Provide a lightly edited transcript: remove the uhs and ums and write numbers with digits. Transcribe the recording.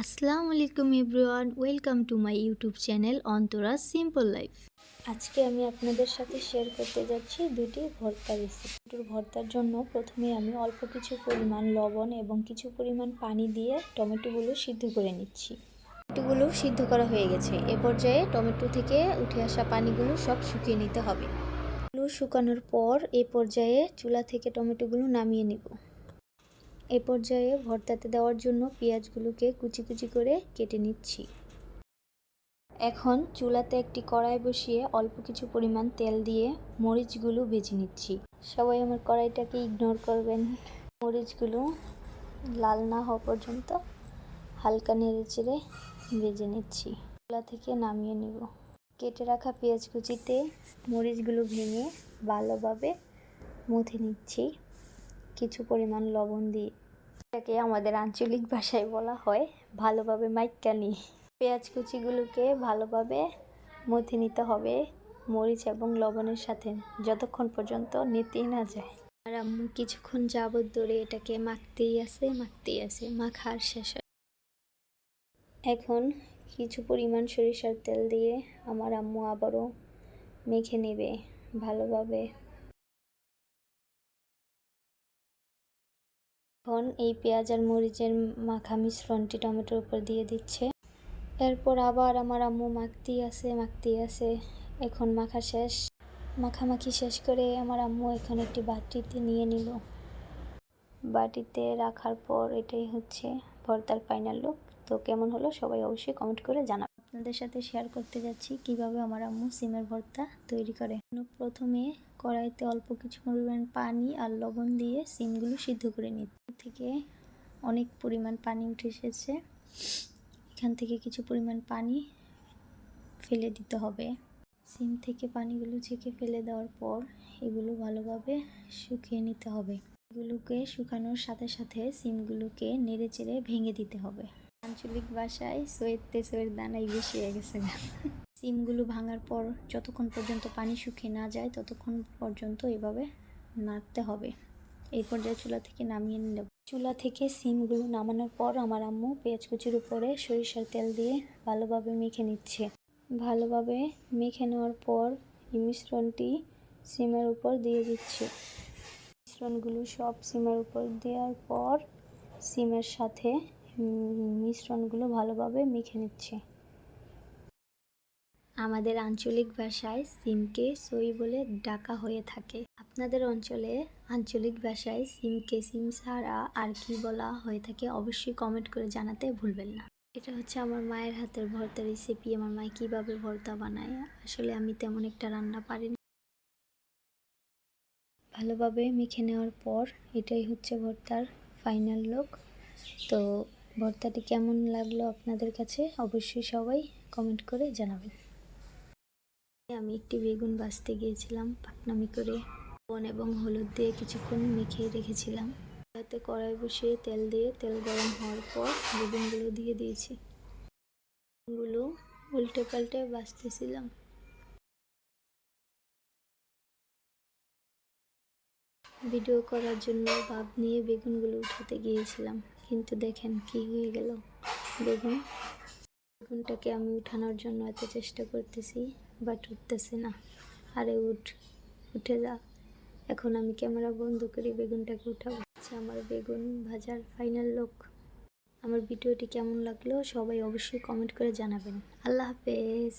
আসসালামু আলাইকুম everyone, welcome to my YouTube channel Antara simple life. আজকে আমি আপনাদের সাথে শেয়ার করতে যাচ্ছি দুটি ভর্তা রেসিপি। ভর্তার জন্য প্রথমে আমি অল্প কিছু পরিমাণ লবণ এবং কিছু পরিমাণ পানি দিয়ে টমেটোগুলো সিদ্ধ করে নিচ্ছি। টমেটোগুলো সিদ্ধ করা হয়ে গেছে। এ পর্যায়ে টমেটো থেকে উঠে আসা পানিগুলো সব শুকিয়ে নিতে হবে। শুকানোর পর এ পর্যায়ে চুলা থেকে টমেটোগুলো নামিয়ে নেব। এ পর্যায়ে ভর্তাতে দেওয়ার জন্য পেঁয়াজগুলোকে কুচি কুচি করে কেটে নিচ্ছি। এখন চুলাতে একটি কড়াই বসিয়ে অল্প কিছু পরিমাণ তেল দিয়ে মরিচগুলো ভেজে নিচ্ছি। সবাই আমার কড়াইটাকে ইগনোর করবেন। মরিচগুলো লাল না হওয়া পর্যন্ত হালকা নেড়ে চেড়ে ভেজে নিচ্ছি। চুলা থেকে নামিয়ে নেব। কেটে রাখা পেঁয়াজ কুচিতে মরিচগুলো ভেঙে ভালোভাবে মথে নিচ্ছি কিছু পরিমাণ লবণ দিয়ে। এটাকে আমাদের আঞ্চলিক ভাষায় বলা হয় ভালোভাবে মাইক্কানি। পেঁয়াজ কুচিগুলোকে ভালোভাবে মথে নিতে হবে মরিচ এবং লবণের সাথে, যতক্ষণ পর্যন্ত নেতিয়ে না যায়। আর আম্মু কিছুক্ষণ যাবত ধরে এটাকে মাখতেই আছে, মাখার শেষ হয়। এখন কিছু পরিমাণ সরিষার তেল দিয়ে আমার আম্মু আবারও মেখে নেবে ভালোভাবে। এখন এই পেঁয়াজ আর মরিচের মাখা মিশ্রণটি টমেটোর উপর দিয়ে দিচ্ছে। এরপর আবার আমার আম্মু মাখতেই আছে। এখন মাখামাখি শেষ করে আমার আম্মু এখন একটি বাটিতে নিয়ে নিল। বাটিতে রাখার পর এটাই হচ্ছে ভর্তার ফাইনাল লুক। তো কেমন হলো সবাই অবশ্যই কমেন্ট করে জানাবেন। আপনাদের সাথে শেয়ার করতে যাচ্ছি কিভাবে আমার আম্মু সিমের ভর্তা তৈরি করে। প্রথমে কড়াইতে অল্প কিছু পরিমাণ পানি আর লবণ দিয়ে সিমগুলো সিদ্ধ করে নিতে থেকে অনেক পরিমাণ পানি উঠে এসেছে। এখান থেকে কিছু পরিমাণ পানি ফেলে দিতে হবে। সিম থেকে পানিগুলো ছেঁকে ফেলে দেওয়ার পর এগুলো ভালোভাবে শুকিয়ে নিতে হবে। এগুলোকে শুকানোর সাথে সাথে সিমগুলোকে নেড়ে চেড়ে ভেঙে দিতে হবে। আঞ্চলিক ভাষায় সোয়ের দানাই বেশি হয়ে গেছে। সিমগুলো ভাঙার পর যতক্ষণ পর্যন্ত পানি শুকিয়ে না যায় ততক্ষণ পর্যন্ত এভাবে নাড়তে হবে। এই পর্যায়ে চুলা থেকে নামিয়ে নেব। চুলা থেকে সিমগুলো নামানোর পর আমার আম্মু পেঁয়াজ কুচির উপরে সরিষার তেল দিয়ে ভালোভাবে মেখে নিচ্ছে। ভালোভাবে মেখে নেওয়ার পর এই মিশ্রণটি সিমের উপর দিয়ে দিচ্ছে। মিশ্রণগুলো সব সিমের উপর দেওয়ার পর সিমের সাথে মিশ্রণগুলো ভালোভাবে মেখে নিচ্ছে। আমাদের আঞ্চলিক ভাষায় সিমকে সই বলে ডাকা হয়ে থাকে। আপনাদের অঞ্চলে আঞ্চলিক ভাষায় সিমকে সিম ছাড়া আর কি বলা হয়ে থাকে অবশ্যই কমেন্ট করে জানাতে ভুলবেন না। এটা হচ্ছে আমার মায়ের হাতের ভর্তা রেসিপি। আমার মা কীভাবে ভর্তা বানায় আসলে আমি তেমন একটা রান্না পারি না। ভালোভাবে মেখে নেওয়ার পর এটাই হচ্ছে ভর্তার ফাইনাল লুক। তো ভর্তাটি কেমন লাগলো আপনাদের কাছে অবশ্যই সবাই কমেন্ট করে জানাবেন। আমি একটি বেগুন ভাজতে গিয়েছিলাম পাকনামি করে। লবণ এবং হলুদ দিয়ে কিছুক্ষণ মেখে রেখেছিলাম। তাতে কড়াই বসিয়ে তেল দিয়ে তেল গরম হওয়ার পর বেগুনগুলো দিয়ে দিয়েছি। বেগুনগুলো উল্টে পাল্টে ভাজতেছিলাম। ভিডিও করার জন্য ভাব নিয়ে বেগুনগুলো উঠাতে গিয়েছিলাম, কিন্তু দেখেন কি হয়ে গেল। বেগুনটাকে আমি উঠানোর জন্য এত চেষ্টা করতেছি বাট উঠতেছে না। আরে উঠে যা। এখন আমি ক্যামেরা বন্ধ করে বেগুনটাকে উঠাবো। আমার বেগুন ভাজার ফাইনাল লুক। আমার ভিডিওটি কেমন লাগলো সবাই অবশ্যই কমেন্ট করে জানাবেন। আল্লাহ হাফেজ।